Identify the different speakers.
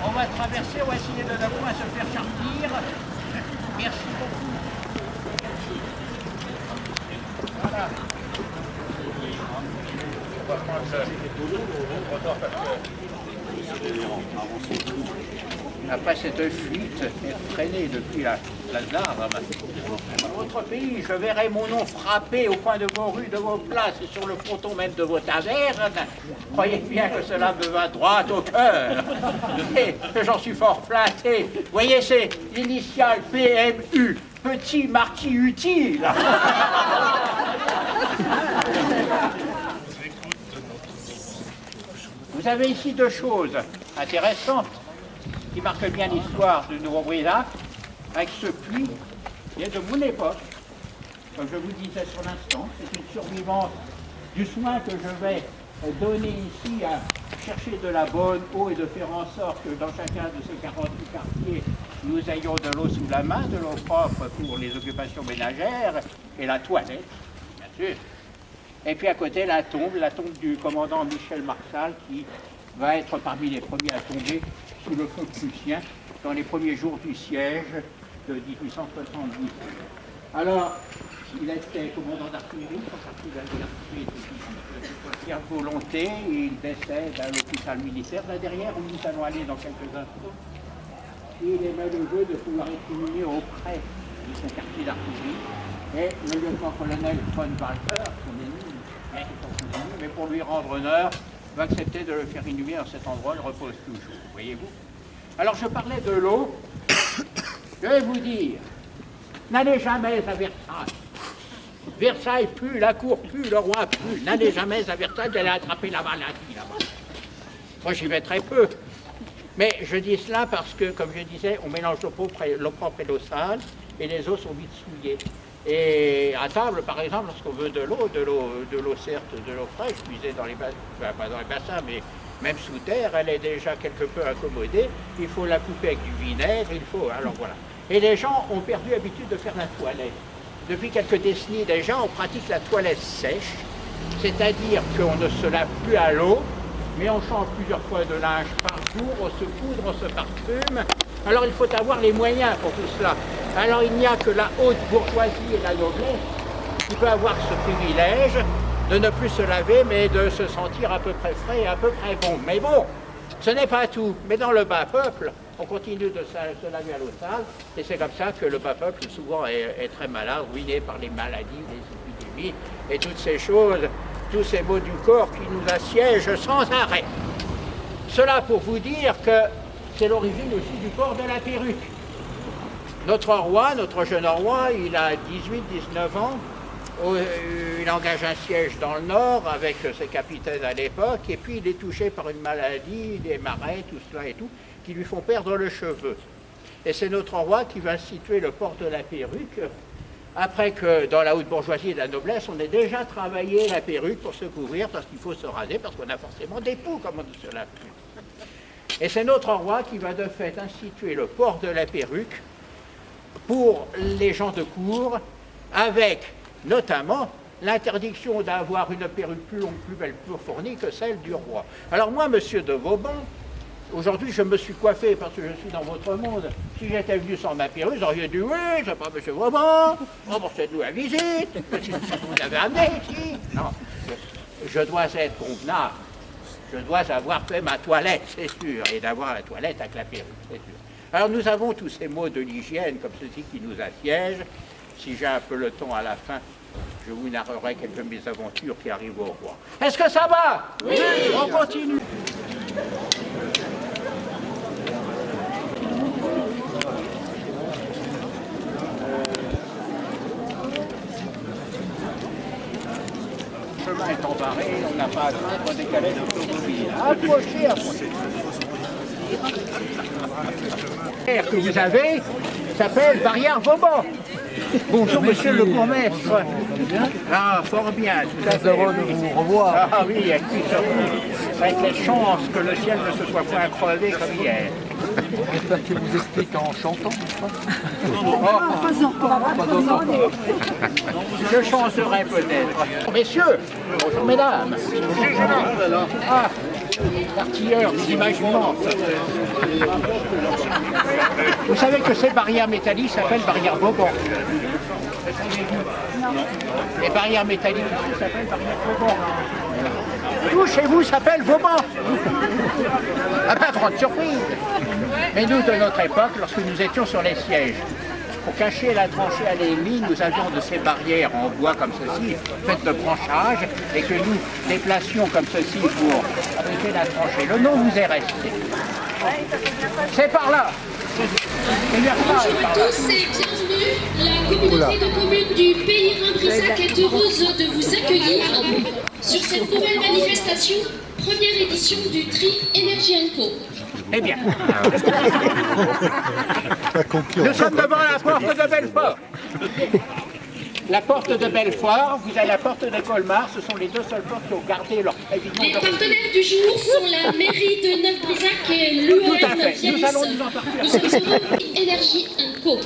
Speaker 1: On va traverser, on va essayer de ne point se faire charpir. Merci beaucoup. Voilà. Après cette fuite effrénée depuis la Zarre, dans votre pays, je verrai mon nom frappé au coin de vos rues, de vos places et sur le fronton même de vos tavernes. Croyez bien que cela me va droit au cœur. Et que j'en suis fort flatté. Voyez, c'est l'initiale PMU, petit marquis utile. Vous avez ici deux choses intéressantes qui marquent bien l'histoire de Nouveau-Brisach, avec ce puits qui est de mon époque. Comme je vous disais sur l'instant, c'est une survivance du soin que je vais donner ici à chercher de la bonne eau et de faire en sorte que dans chacun de ces 48 quartiers, nous ayons de l'eau sous la main, de l'eau propre pour les occupations ménagères et la toilette, bien sûr. Et puis à côté, la tombe du commandant Michel Marshall qui va être parmi les premiers à tomber sous le feu prussien dans les premiers jours du siège de 1870. Alors, il était commandant d'artillerie, son parti d'artillerie était de volonté, il décède à l'hôpital militaire, là derrière où nous allons aller dans quelques instants. Il aimait le jeu de pouvoir être inhumé auprès de son quartier d'artillerie. Et le lieutenant-colonel von Walter, son ennemi, mais pour lui rendre honneur, va accepter de le faire inhumer dans cet endroit, il repose toujours, voyez-vous. Alors je parlais de l'eau, je vais vous dire, n'allez jamais à Versailles. Versailles pue, la cour pue, le roi pue, n'allez jamais à Versailles, vous allez attraper la maladie là-bas. Moi j'y vais très peu, mais je dis cela parce que, comme je disais, on mélange l'eau propre et l'eau sale, et les eaux sont vite souillées. Et à table, par exemple, lorsqu'on veut de l'eau certes, de l'eau fraîche, puisée dans les bassins, enfin, pas dans les bassins, mais même sous terre, elle est déjà quelque peu accommodée, il faut la couper avec du vinaigre, alors voilà. Et les gens ont perdu l'habitude de faire la toilette. Depuis quelques décennies déjà, on pratique la toilette sèche, c'est-à-dire qu'on ne se lave plus à l'eau, mais on change plusieurs fois de linge par jour, on se poudre, on se parfume. Alors il faut avoir les moyens pour tout cela. Alors il n'y a que la haute bourgeoisie et la noblesse qui peut avoir ce privilège de ne plus se laver, mais de se sentir à peu près frais et à peu près bon. Mais bon, ce n'est pas tout. Mais dans le bas peuple, on continue de se laver à l'eau sale, et c'est comme ça que le bas peuple souvent est très malade, ruiné par les maladies, les épidémies, et toutes ces choses, tous ces maux du corps qui nous assiègent sans arrêt. Cela pour vous dire que c'est l'origine aussi du port de la perruque. Notre roi, notre jeune roi, il a 18-19 ans, il engage un siège dans le nord avec ses capitaines à l'époque, et puis il est touché par une maladie, des marais, tout cela et tout, qui lui font perdre le cheveu. Et c'est notre roi qui va instituer le port de la perruque, après que dans la haute bourgeoisie et la noblesse, on ait déjà travaillé la perruque pour se couvrir, parce qu'il faut se raser, parce qu'on a forcément des poux, comme on dit cela. Et c'est notre roi qui va de fait instituer le port de la perruque pour les gens de cour, avec notamment l'interdiction d'avoir une perruque plus longue, plus belle, plus fournie que celle du roi. Alors moi, monsieur de Vauban, aujourd'hui je me suis coiffé parce que je suis dans votre monde. Si j'étais venu sans ma perruque, vous auriez dit oui, c'est pas monsieur Vauban, remboursez-nous la visite, c'est ce que vous avez amené ici. Non, je dois être convenable. Je dois avoir fait ma toilette, c'est sûr, et d'avoir la toilette avec la perruque, c'est sûr. Alors nous avons tous ces mots de l'hygiène comme ceci qui nous assiègent. Si j'ai un peu le temps à la fin, je vous narrerai quelques mésaventures qui arrivent au roi. Est-ce que ça va? Oui. On continue. Le chemin est embarré, on n'a pas à craindre des calèches automobiles. Approchez, approchez. Que vous avez s'appelle Barrière Vauban. Bonjour monsieur le bourgmestre. Ah, fort bien, tout à fait.
Speaker 2: Heureux de vous revoir.
Speaker 1: Ah oui, avec les chances que le ciel ne se soit point crevé comme hier.
Speaker 2: J'espère qu'il vous explique en chantant, n'est-ce pas?
Speaker 1: Je chancerai peut-être. Messieurs, bonjour mesdames. Ah, l'artilleur des images immenses. Vous savez que ces barrières métalliques s'appellent barrières Vauban. Les barrières métalliques ici s'appellent barrières Vauban. Tout chez vous s'appelle Vauban. Ah pas grande surprise. Mais nous, de notre époque, lorsque nous étions sur les sièges, pour cacher la tranchée à l'ennemi, nous avions de ces barrières en bois comme ceci, faites de branchage, et que nous déplacions comme ceci pour abriter la tranchée. Le nom nous est resté. C'est par là.
Speaker 3: Bonjour à tous et bienvenue. La communauté de communes du Pays Rhin-Brissac est heureuse de vous accueillir sur cette nouvelle manifestation, première édition du Tri Énergie & Co.
Speaker 1: Eh bien, nous sommes devant la porte de Belfort. La porte de Belfort, vous avez la porte de Colmar, ce sont les deux seules portes qui ont gardé leur pavillon.
Speaker 3: Les partenaires du jour sont la mairie de Neuf-Brissac et
Speaker 1: Tout à fait.
Speaker 3: l'URL
Speaker 1: Nous allons nous en partir.
Speaker 3: Nous sommes heureux Énergie & Co.